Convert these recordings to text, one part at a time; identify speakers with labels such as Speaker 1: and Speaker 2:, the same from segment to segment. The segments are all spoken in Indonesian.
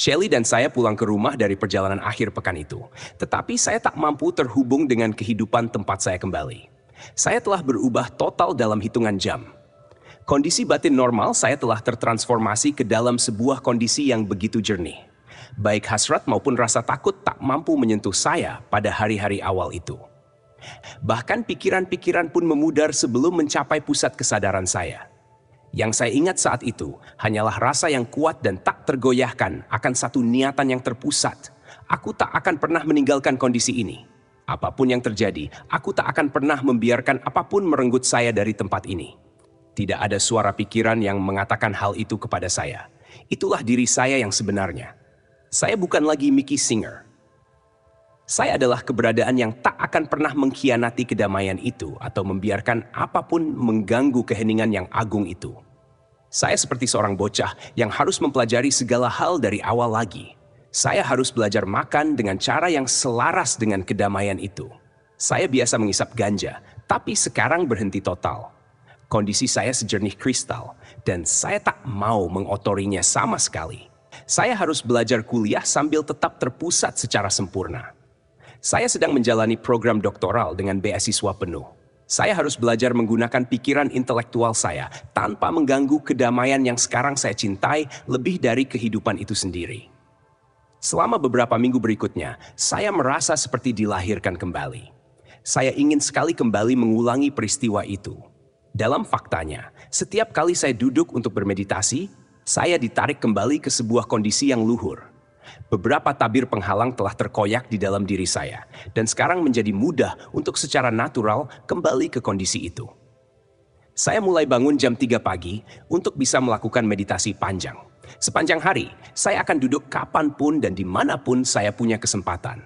Speaker 1: Shelly dan saya pulang ke rumah dari perjalanan akhir pekan itu, tetapi saya tak mampu terhubung dengan kehidupan tempat saya kembali. Saya telah berubah total dalam hitungan jam. Kondisi batin normal saya telah tertransformasi ke dalam sebuah kondisi yang begitu jernih. Baik hasrat maupun rasa takut tak mampu menyentuh saya pada hari-hari awal itu. Bahkan pikiran-pikiran pun memudar sebelum mencapai pusat kesadaran saya. Yang saya ingat saat itu hanyalah rasa yang kuat dan tak tergoyahkan akan satu niatan yang terpusat. Aku tak akan pernah meninggalkan kondisi ini. Apapun yang terjadi, aku tak akan pernah membiarkan apapun merenggut saya dari tempat ini. Tidak ada suara pikiran yang mengatakan hal itu kepada saya. Itulah diri saya yang sebenarnya. Saya bukan lagi Mickey Singer. Saya adalah keberadaan yang tak akan pernah mengkhianati kedamaian itu atau membiarkan apapun mengganggu keheningan yang agung itu. Saya seperti seorang bocah yang harus mempelajari segala hal dari awal lagi. Saya harus belajar makan dengan cara yang selaras dengan kedamaian itu. Saya biasa mengisap ganja, tapi sekarang berhenti total. Kondisi saya sejernih kristal, dan saya tak mau mengotorinya sama sekali. Saya harus belajar kuliah sambil tetap terpusat secara sempurna. Saya sedang menjalani program doktoral dengan beasiswa penuh. Saya harus belajar menggunakan pikiran intelektual saya tanpa mengganggu kedamaian yang sekarang saya cintai lebih dari kehidupan itu sendiri. Selama beberapa minggu berikutnya, saya merasa seperti dilahirkan kembali. Saya ingin sekali kembali mengulangi peristiwa itu. Dalam faktanya, setiap kali saya duduk untuk bermeditasi, saya ditarik kembali ke sebuah kondisi yang luhur. Beberapa tabir penghalang telah terkoyak di dalam diri saya, dan sekarang menjadi mudah untuk secara natural kembali ke kondisi itu. Saya mulai bangun jam 3 pagi untuk bisa melakukan meditasi panjang. Sepanjang hari, saya akan duduk kapanpun dan dimanapun saya punya kesempatan.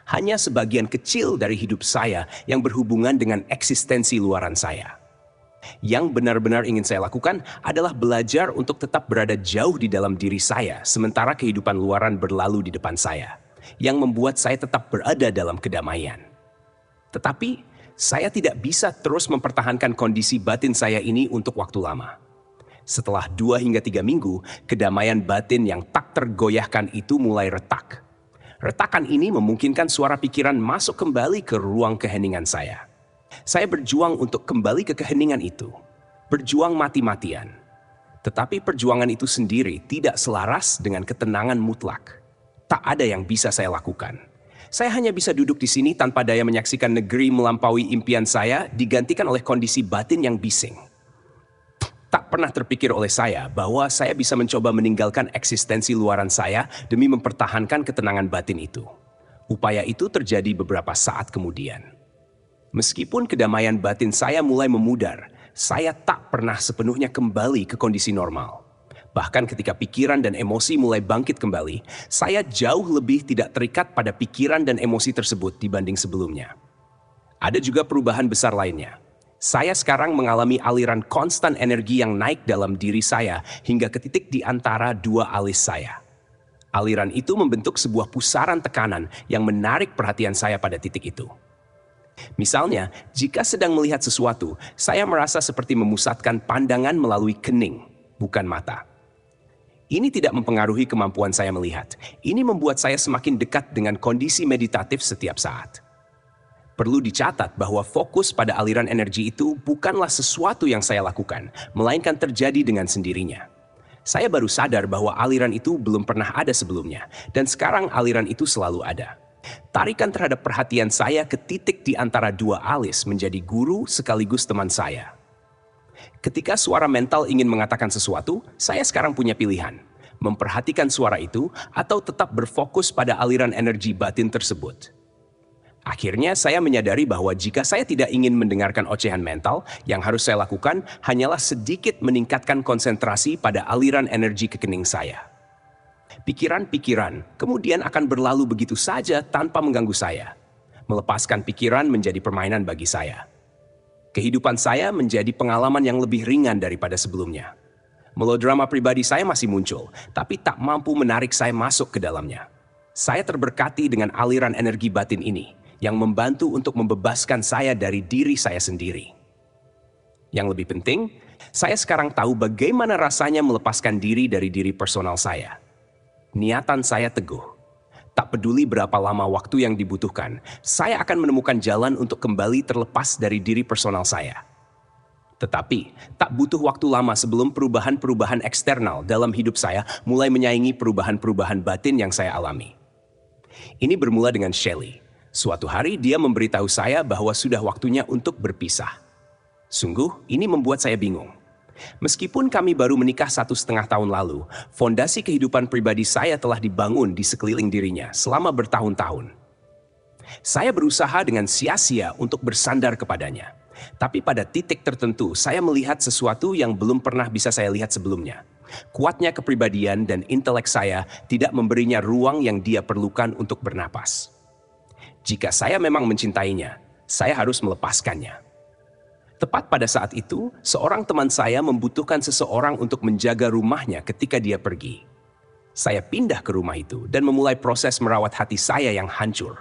Speaker 1: Hanya sebagian kecil dari hidup saya yang berhubungan dengan eksistensi luaran saya. Yang benar-benar ingin saya lakukan adalah belajar untuk tetap berada jauh di dalam diri saya, sementara kehidupan luaran berlalu di depan saya, yang membuat saya tetap berada dalam kedamaian. Tetapi, saya tidak bisa terus mempertahankan kondisi batin saya ini untuk waktu lama. Setelah 2 hingga 3 minggu, kedamaian batin yang tak tergoyahkan itu mulai retak. Retakan ini memungkinkan suara pikiran masuk kembali ke ruang keheningan saya. Saya berjuang untuk kembali ke keheningan itu. Berjuang mati-matian. Tetapi perjuangan itu sendiri tidak selaras dengan ketenangan mutlak. Tak ada yang bisa saya lakukan. Saya hanya bisa duduk di sini tanpa daya menyaksikan negeri melampaui impian saya digantikan oleh kondisi batin yang bising. Tak pernah terpikir oleh saya bahwa saya bisa mencoba meninggalkan eksistensi luaran saya demi mempertahankan ketenangan batin itu. Upaya itu terjadi beberapa saat kemudian. Meskipun kedamaian batin saya mulai memudar, saya tak pernah sepenuhnya kembali ke kondisi normal. Bahkan ketika pikiran dan emosi mulai bangkit kembali, saya jauh lebih tidak terikat pada pikiran dan emosi tersebut dibanding sebelumnya. Ada juga perubahan besar lainnya. Saya sekarang mengalami aliran konstan energi yang naik dalam diri saya hingga ke titik di antara 2 alis saya. Aliran itu membentuk sebuah pusaran tekanan yang menarik perhatian saya pada titik itu. Misalnya, jika sedang melihat sesuatu, saya merasa seperti memusatkan pandangan melalui kening, bukan mata. Ini tidak mempengaruhi kemampuan saya melihat. Ini membuat saya semakin dekat dengan kondisi meditatif setiap saat. Perlu dicatat bahwa fokus pada aliran energi itu bukanlah sesuatu yang saya lakukan, melainkan terjadi dengan sendirinya. Saya baru sadar bahwa aliran itu belum pernah ada sebelumnya, dan sekarang aliran itu selalu ada. Tarikan terhadap perhatian saya ke titik di antara 2 alis menjadi guru sekaligus teman saya. Ketika suara mental ingin mengatakan sesuatu, saya sekarang punya pilihan. Memperhatikan suara itu atau tetap berfokus pada aliran energi batin tersebut. Akhirnya saya menyadari bahwa jika saya tidak ingin mendengarkan ocehan mental, yang harus saya lakukan hanyalah sedikit meningkatkan konsentrasi pada aliran energi ke kening saya. Pikiran-pikiran kemudian akan berlalu begitu saja tanpa mengganggu saya. Melepaskan pikiran menjadi permainan bagi saya. Kehidupan saya menjadi pengalaman yang lebih ringan daripada sebelumnya. Melodrama pribadi saya masih muncul, tapi tak mampu menarik saya masuk ke dalamnya. Saya terberkati dengan aliran energi batin ini, yang membantu untuk membebaskan saya dari diri saya sendiri. Yang lebih penting, saya sekarang tahu bagaimana rasanya melepaskan diri dari diri personal saya. Niatan saya teguh. Tak peduli berapa lama waktu yang dibutuhkan, saya akan menemukan jalan untuk kembali terlepas dari diri personal saya. Tetapi, tak butuh waktu lama sebelum perubahan-perubahan eksternal dalam hidup saya mulai menyaingi perubahan-perubahan batin yang saya alami. Ini bermula dengan Shelley. Suatu hari dia memberitahu saya bahwa sudah waktunya untuk berpisah. Sungguh, ini membuat saya bingung. Meskipun kami baru menikah 1,5 tahun lalu, fondasi kehidupan pribadi saya telah dibangun di sekeliling dirinya selama bertahun-tahun. Saya berusaha dengan sia-sia untuk bersandar kepadanya. Tapi pada titik tertentu, saya melihat sesuatu yang belum pernah bisa saya lihat sebelumnya. Kuatnya kepribadian dan intelek saya tidak memberinya ruang yang dia perlukan untuk bernapas. Jika saya memang mencintainya, saya harus melepaskannya. Tepat pada saat itu, seorang teman saya membutuhkan seseorang untuk menjaga rumahnya ketika dia pergi. Saya pindah ke rumah itu dan memulai proses merawat hati saya yang hancur.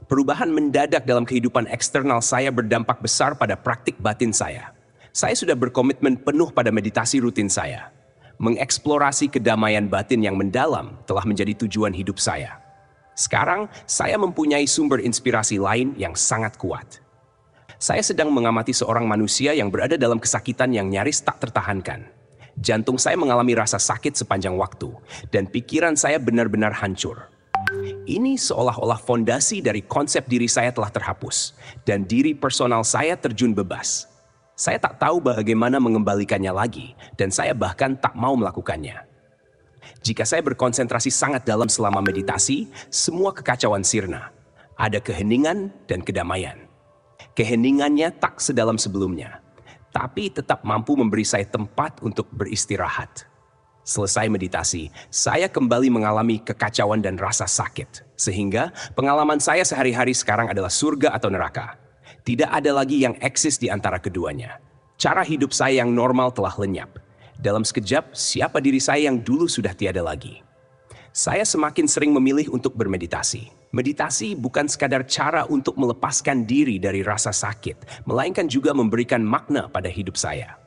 Speaker 1: Perubahan mendadak dalam kehidupan eksternal saya berdampak besar pada praktik batin saya. Saya sudah berkomitmen penuh pada meditasi rutin saya. Mengeksplorasi kedamaian batin yang mendalam telah menjadi tujuan hidup saya. Sekarang, saya mempunyai sumber inspirasi lain yang sangat kuat. Saya sedang mengamati seorang manusia yang berada dalam kesakitan yang nyaris tak tertahankan. Jantung saya mengalami rasa sakit sepanjang waktu, dan pikiran saya benar-benar hancur. Ini seolah-olah fondasi dari konsep diri saya telah terhapus, dan diri personal saya terjun bebas. Saya tak tahu bagaimana mengembalikannya lagi, dan saya bahkan tak mau melakukannya. Jika saya berkonsentrasi sangat dalam selama meditasi, semua kekacauan sirna. Ada keheningan dan kedamaian. Keheningannya tak sedalam sebelumnya, tapi tetap mampu memberi saya tempat untuk beristirahat. Selesai meditasi, saya kembali mengalami kekacauan dan rasa sakit. Sehingga pengalaman saya sehari-hari sekarang adalah surga atau neraka. Tidak ada lagi yang eksis di antara keduanya. Cara hidup saya yang normal telah lenyap. Dalam sekejap, siapa diri saya yang dulu sudah tiada lagi. Saya semakin sering memilih untuk bermeditasi. Meditasi bukan sekadar cara untuk melepaskan diri dari rasa sakit, melainkan juga memberikan makna pada hidup saya.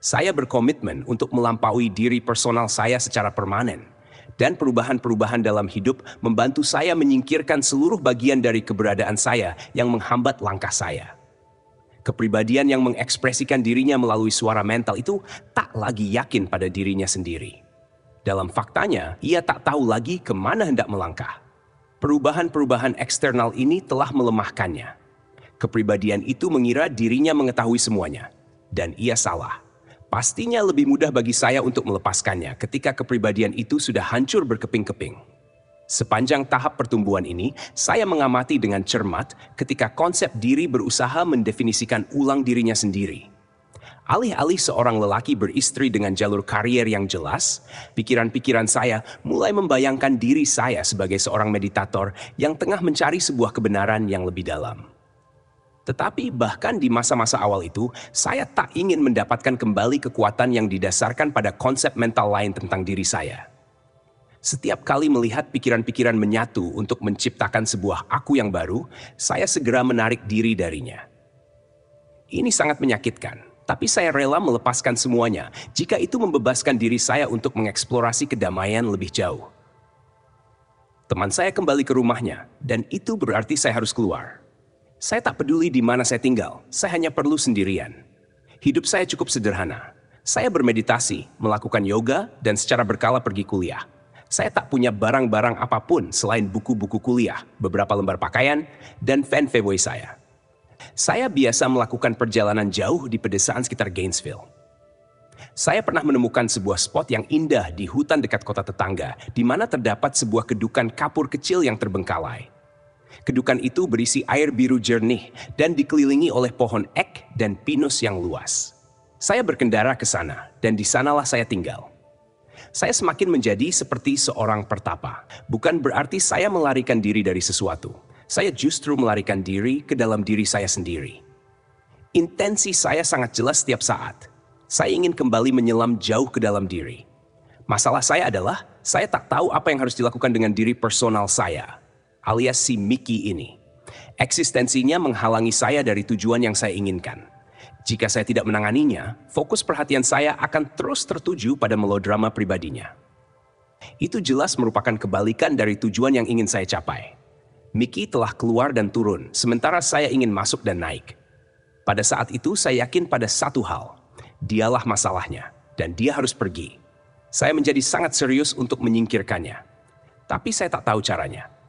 Speaker 1: Saya berkomitmen untuk melampaui diri personal saya secara permanen, dan perubahan-perubahan dalam hidup membantu saya menyingkirkan seluruh bagian dari keberadaan saya yang menghambat langkah saya. Kepribadian yang mengekspresikan dirinya melalui suara mental itu tak lagi yakin pada dirinya sendiri. Dalam faktanya, ia tak tahu lagi kemana hendak melangkah. Perubahan-perubahan eksternal ini telah melemahkannya. Kepribadian itu mengira dirinya mengetahui semuanya, dan ia salah. Pastinya lebih mudah bagi saya untuk melepaskannya ketika kepribadian itu sudah hancur berkeping-keping. Sepanjang tahap pertumbuhan ini, saya mengamati dengan cermat ketika konsep diri berusaha mendefinisikan ulang dirinya sendiri. Alih-alih seorang lelaki beristri dengan jalur karier yang jelas, pikiran-pikiran saya mulai membayangkan diri saya sebagai seorang meditator yang tengah mencari sebuah kebenaran yang lebih dalam. Tetapi bahkan di masa-masa awal itu, saya tak ingin mendapatkan kembali kekuatan yang didasarkan pada konsep mental lain tentang diri saya. Setiap kali melihat pikiran-pikiran menyatu untuk menciptakan sebuah aku yang baru, saya segera menarik diri darinya. Ini sangat menyakitkan. Tapi saya rela melepaskan semuanya jika itu membebaskan diri saya untuk mengeksplorasi kedamaian lebih jauh. Teman saya kembali ke rumahnya, dan itu berarti saya harus keluar. Saya tak peduli di mana saya tinggal, saya hanya perlu sendirian. Hidup saya cukup sederhana. Saya bermeditasi, melakukan yoga, dan secara berkala pergi kuliah. Saya tak punya barang-barang apapun selain buku-buku kuliah, beberapa lembar pakaian, dan fan VW saya. Saya biasa melakukan perjalanan jauh di pedesaan sekitar Gainesville. Saya pernah menemukan sebuah spot yang indah di hutan dekat kota tetangga, di mana terdapat sebuah kedukan kapur kecil yang terbengkalai. Kedukan itu berisi air biru jernih dan dikelilingi oleh pohon ek dan pinus yang luas. Saya berkendara ke sana, dan di sanalah saya tinggal. Saya semakin menjadi seperti seorang pertapa. Bukan berarti saya melarikan diri dari sesuatu. Saya justru melarikan diri ke dalam diri saya sendiri. Intensi saya sangat jelas setiap saat. Saya ingin kembali menyelam jauh ke dalam diri. Masalah saya adalah, saya tak tahu apa yang harus dilakukan dengan diri personal saya, alias si Mickey ini. Eksistensinya menghalangi saya dari tujuan yang saya inginkan. Jika saya tidak menanganinya, fokus perhatian saya akan terus tertuju pada melodrama pribadinya. Itu jelas merupakan kebalikan dari tujuan yang ingin saya capai. Mickey telah keluar dan turun, sementara saya ingin masuk dan naik. Pada saat itu saya yakin pada satu hal, dialah masalahnya, dan dia harus pergi. Saya menjadi sangat serius untuk menyingkirkannya. Tapi saya tak tahu caranya.